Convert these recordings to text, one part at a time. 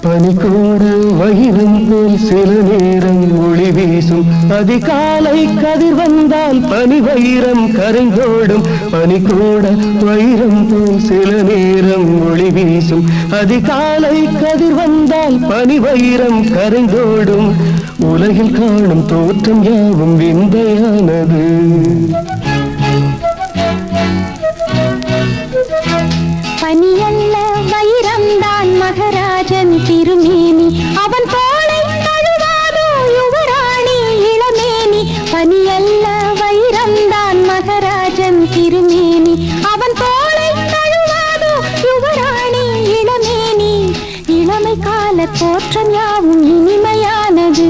பனிக்கூட வைரம் போல் சில நேரம் ஒளி வீசும் அதிகாலை கதிர் வந்தால் பனி வைரம் கரைந்தோடும் பனிக்கூட வைரம் போல் சில நேரம் ஒளி வீசும் அதிகாலை கதிர் வந்தால் பனி வைரம் கரைந்தோடும் உலகில் காணும் தோற்றம் யாவும் விந்தையானது பனியல்ல வைரம்தான் மகராஜன் திருமேனி அவன் தோளை தழுவாதோ யுவராணி இளமேனி பனியல்ல வைரம்தான் மகராஜன் திருமேனி அவன் தோளை தழுவாதோ யுவராணி இளமேனி இளமை கால தோற்றம் யாவும் இனிமையானது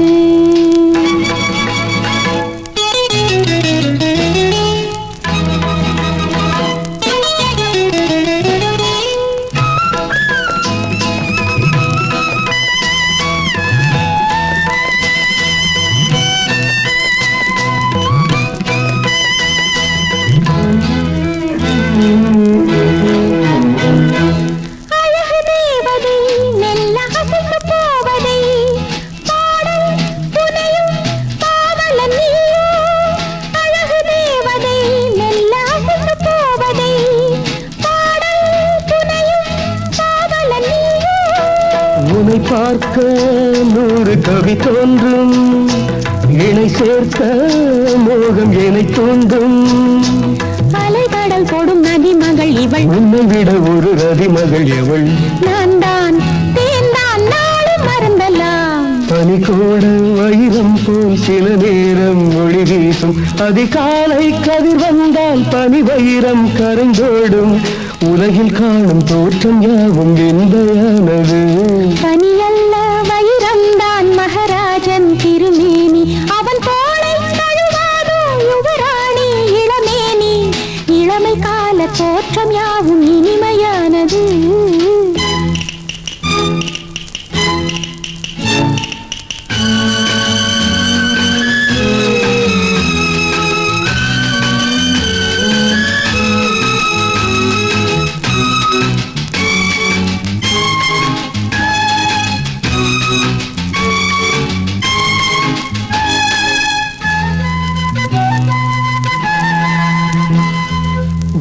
உன்னை பார்க்க நூறு கவி தோன்றும் இணை சேர்க்க மோகம் என்னை தோன்றும் அலைகடல் போடும் நதி மகள் இவள் உன்னை விட ஒரு ரதி மகள் எவள் நான் தான் தேர்ந்தான் நாளும் மறந்தலாம் பனிக்கூட வைரம் போல் சில நேரம் ஒளி வீசும் அதிகாலை கதிர் வந்தால் பனி வைரம் கரைந்தோடும் உலகில் காணும் தோற்றம் யாவும் விந்தையானது பனியல்ல வைரம் தான் மகராஜன் திருமேனி அவன் தோளை தழுவாதோ யுவராணி இளமேனி இளமை கால தோற்றம் யாவும் இனிமையானது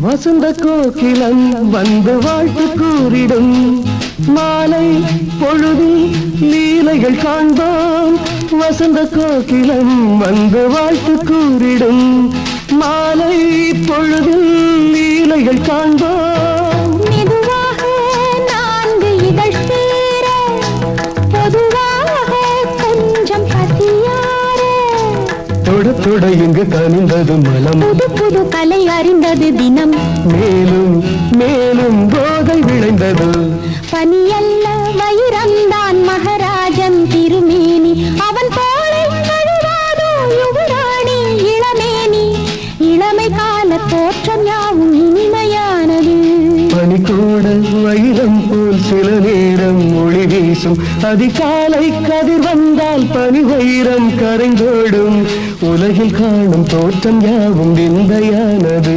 வசந்த கோகிலம் வந்து வாழ்த்து கூறிடும் மாலை பொழுதில் லீலைகள் காண்போம் வசந்த கோகிலம் வந்து வாழ்த்து கூறிடும் மாலை பொழுதில் லீலைகள் காண்போம் மெதுவாக நான்கு இதழ் சேர பொதுவாக கொஞ்சம் பசியார தொட தொட இங்கு கனிந்தது மனம் புது புது கலை அறிந்தது தினம் மேலும் மேலும் போதை விளைந்தது பனியல்ல வைரம்தான் மகராஜன் திருமேனி அவன் தோளை தழுவாதோ யுவராணி இளமேனி இளமை கால தோற்றம் யாவும் இனிமையானது பனிக்கூட வைரம் போல் சில நேரம் ஒளி வீசும் அதிகாலை கதிர் வந்தால் பனி வைரம் கரைந்தோடும் உலகில் காணும் தோற்றம் யாவும் விந்தையானது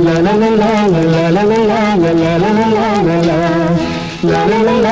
லலலலா லலலலா லலலலா லலலலா